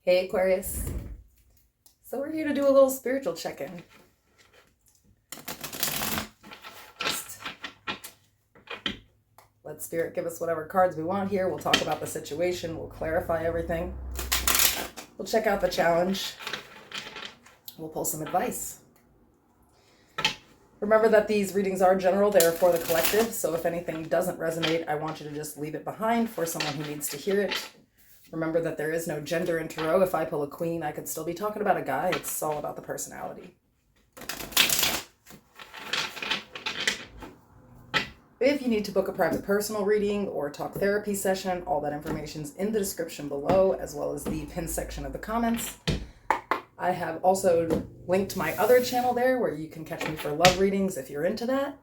Hey Aquarius. So we're here to do a little spiritual check-in. Just let Spirit give us whatever cards we want here. We'll talk about the situation. We'll clarify everything. We'll check out the challenge. We'll pull some advice. Remember that these readings are general. They're for the collective. So if anything doesn't resonate, I want you to just leave it behind for someone who needs to hear it. Remember that there is no gender in tarot. If I pull a queen, I could still be talking about a guy. It's all about the personality. If you need to book a private personal reading or talk therapy session, all that information's in the description below, as well as the pinned section of the comments. I have also linked my other channel there where you can catch me for love readings if you're into that.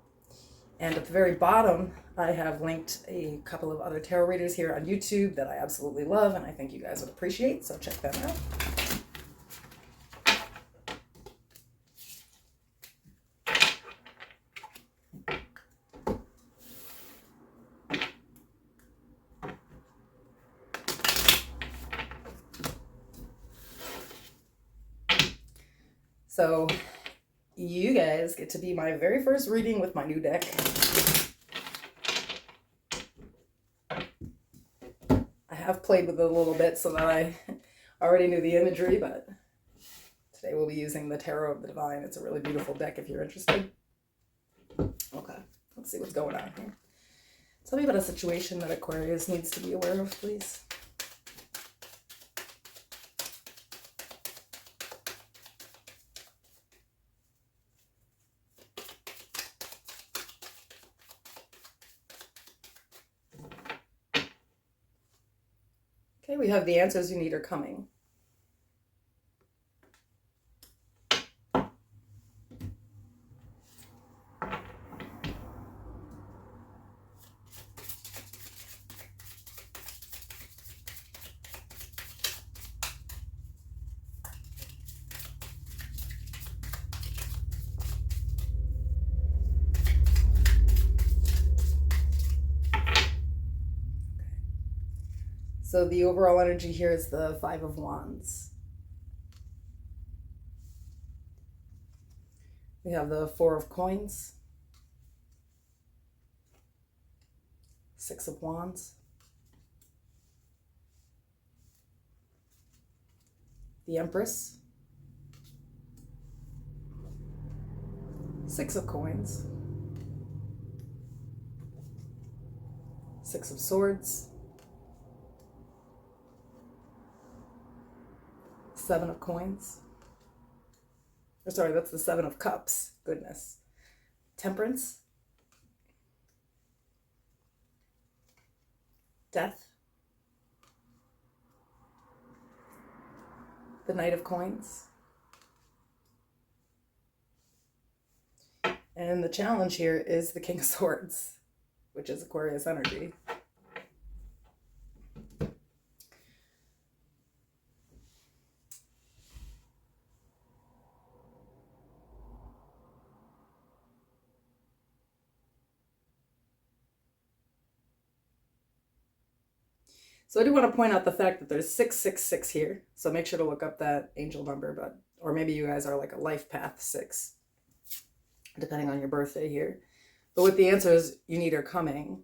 And at the very bottom, I have linked a couple of other tarot readers here on YouTube that I absolutely love and I think you guys would appreciate, so check them out. So you guys get to be my very first reading with my new deck. I have played with it a little bit so that I already knew the imagery, but today we'll be using the Tarot of the Divine. It's a really beautiful deck if you're interested. Okay, let's see what's going on here. Tell me about a situation that Aquarius needs to be aware of, please. Okay, we have the answers you need are coming. So the overall energy here is the Five of Wands. We have the Four of Coins, Six of Wands, the Empress, Six of Coins, Six of Swords, Seven of Coins. Or sorry, that's the Seven of Cups. Goodness. Temperance. Death. The Knight of Coins. And the challenge here is the King of Swords, which is Aquarius energy. So I do want to point out the fact that there's 666 here. So make sure to look up that angel number, or maybe you guys are like a life path 6, depending on your birthday here. But with the answers you need are coming,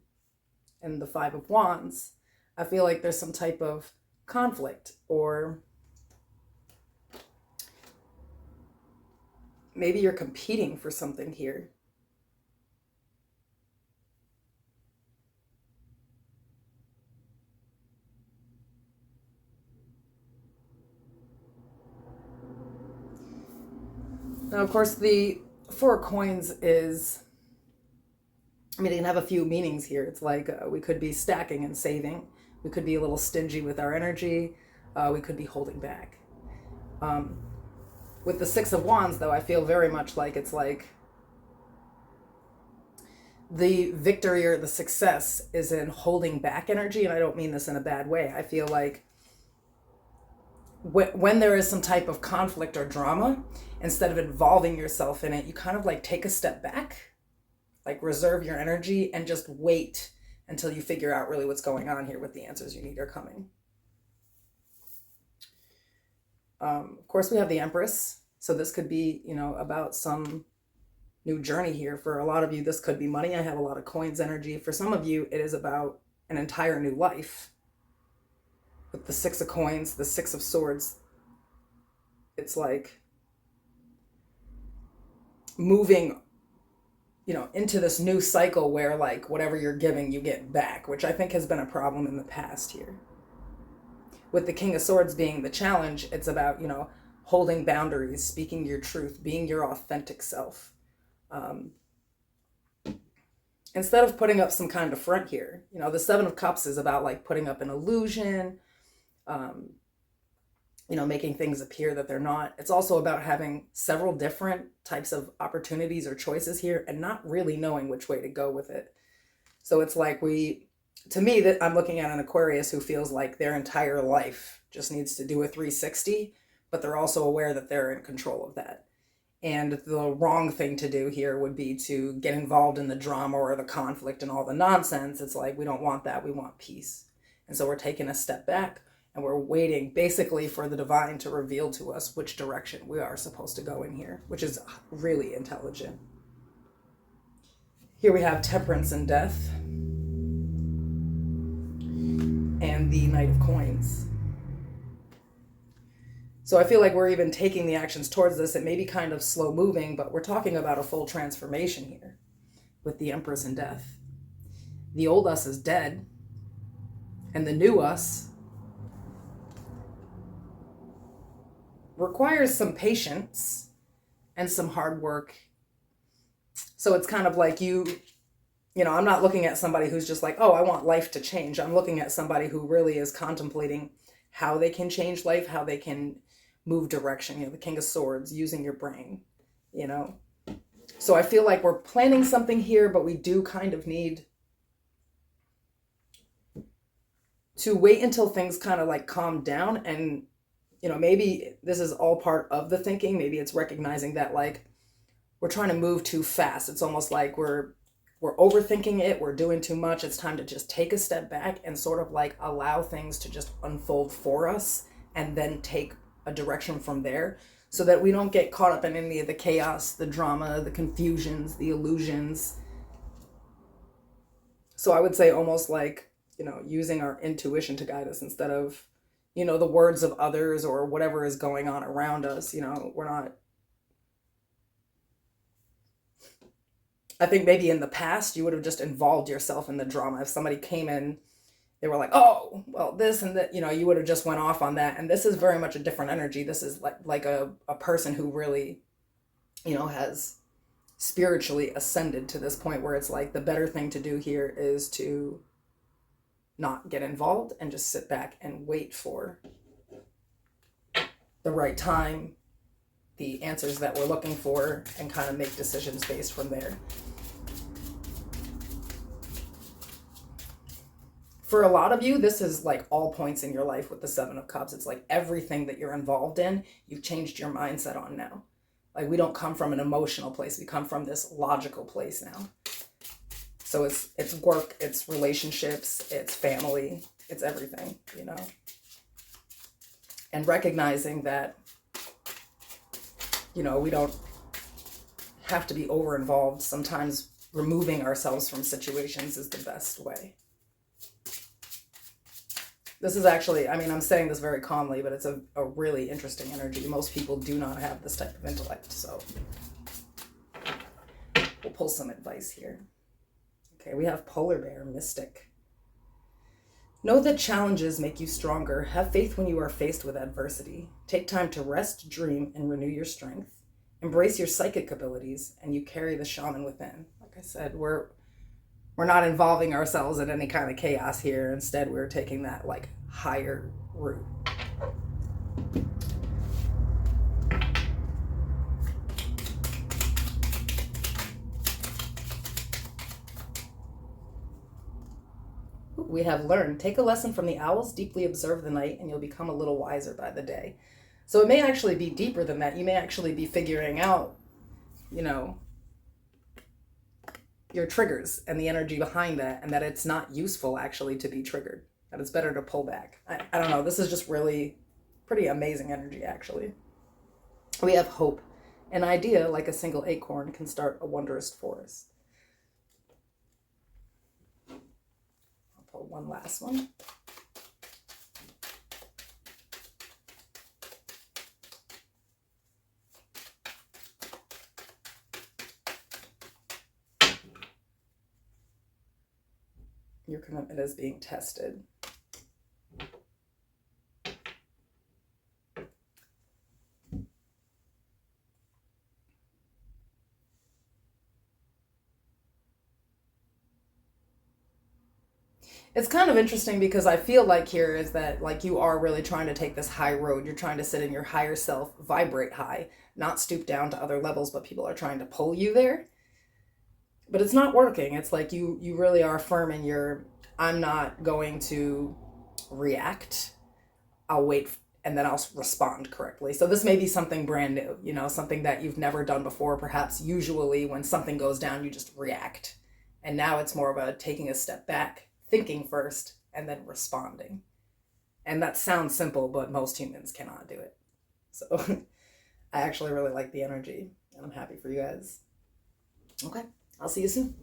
and the Five of Wands, I feel like there's some type of conflict, or maybe you're competing for something here. Now, of course, the Four of Coins is, I mean, it can have a few meanings here. It's like we could be stacking and saving. We could be a little stingy with our energy. We could be holding back. With the Six of Wands, though, I feel very much like it's like the victory or the success is in holding back energy. And I don't mean this in a bad way. I feel like when there is some type of conflict or drama, instead of involving yourself in it, you kind of like take a step back, like reserve your energy and just wait until you figure out really what's going on here with the answers you need are coming. Of course, we have the Empress. So this could be, about some new journey here. For a lot of you, this could be money. I have a lot of coins energy. For some of you, it is about an entire new life. With the Six of Coins, the Six of Swords, it's like moving, into this new cycle where like whatever you're giving, you get back, which I think has been a problem in the past here. With the King of Swords being the challenge, it's about, holding boundaries, speaking your truth, being your authentic self. Instead of putting up some kind of front here, the Seven of Cups is about like putting up an illusion, making things appear that they're not. It's also about having several different types of opportunities or choices here and not really knowing which way to go with it. So it's like to me, that I'm looking at an Aquarius who feels like their entire life just needs to do a 360, but they're also aware that they're in control of that. And the wrong thing to do here would be to get involved in the drama or the conflict and all the nonsense. It's like, we don't want that. We want peace. And so we're taking a step back and we're waiting basically for the divine to reveal to us which direction we are supposed to go in here, which is really intelligent. Here we have Temperance and Death and the Knight of Coins. So I feel like we're even taking the actions towards this. It may be kind of slow moving, but we're talking about a full transformation here with the Empress and Death. The old us is dead, and the new us requires some patience and some hard work. So it's kind of like I'm not looking at somebody who's just like, oh, I want life to change. I'm looking at somebody who really is contemplating how they can change life, how they can move direction. The King of Swords, using your brain, So I feel like we're planning something here, but we do kind of need to wait until things kind of like calm down. And, maybe this is all part of the thinking. Maybe it's recognizing that like we're trying to move too fast. It's almost like we're overthinking it. We're doing too much. It's time to just take a step back and sort of like allow things to just unfold for us and then take a direction from there so that we don't get caught up in any of the chaos, the drama, the confusions, the illusions. So I would say almost like, using our intuition to guide us instead of, the words of others or whatever is going on around us. We're not. I think maybe in the past you would have just involved yourself in the drama. If somebody came in, they were like, oh, well, this and that, you would have just went off on that. And this is very much a different energy. This is like a person who really, has spiritually ascended to this point where it's like the better thing to do here is to not get involved and just sit back and wait for the right time, the answers that we're looking for, and kind of make decisions based from there. For a lot of you, this is like all points in your life with the Seven of Cups. It's like everything that you're involved in, you've changed your mindset on now. Like we don't come from an emotional place. We come from this logical place now. So it's work, it's relationships, it's family, it's everything, And recognizing that, we don't have to be over involved. Sometimes removing ourselves from situations is the best way. This is actually, I'm saying this very calmly, but it's a really interesting energy. Most people do not have this type of intellect, so we'll pull some advice here. Okay, we have Polar Bear, Mystic. Know that challenges make you stronger. Have faith when you are faced with adversity. Take time to rest, dream, and renew your strength. Embrace your psychic abilities, and you carry the shaman within. Like I said, we're not involving ourselves in any kind of chaos here. Instead, we're taking that like higher route. We have learned. Take a lesson from the owls, deeply observe the night, and you'll become a little wiser by the day. So it may actually be deeper than that. You may actually be figuring out, your triggers and the energy behind that, and that it's not useful actually to be triggered, that it's better to pull back. I don't know. This is just really pretty amazing energy, actually. We have hope. An idea, like a single acorn, can start a wondrous forest. I'll pull one last one. Your commitment is being tested. It's kind of interesting because I feel like here is that like you are really trying to take this high road. You're trying to sit in your higher self, vibrate high, not stoop down to other levels, but people are trying to pull you there. But it's not working. It's like you really are firm in your, I'm not going to react. I'll wait and then I'll respond correctly. So this may be something brand new, you know, something that you've never done before. Perhaps usually when something goes down, you just react. And now it's more of a taking a step back, thinking first, and then responding. And that sounds simple, but most humans cannot do it. So I actually really like the energy, and I'm happy for you guys. Okay, I'll see you soon.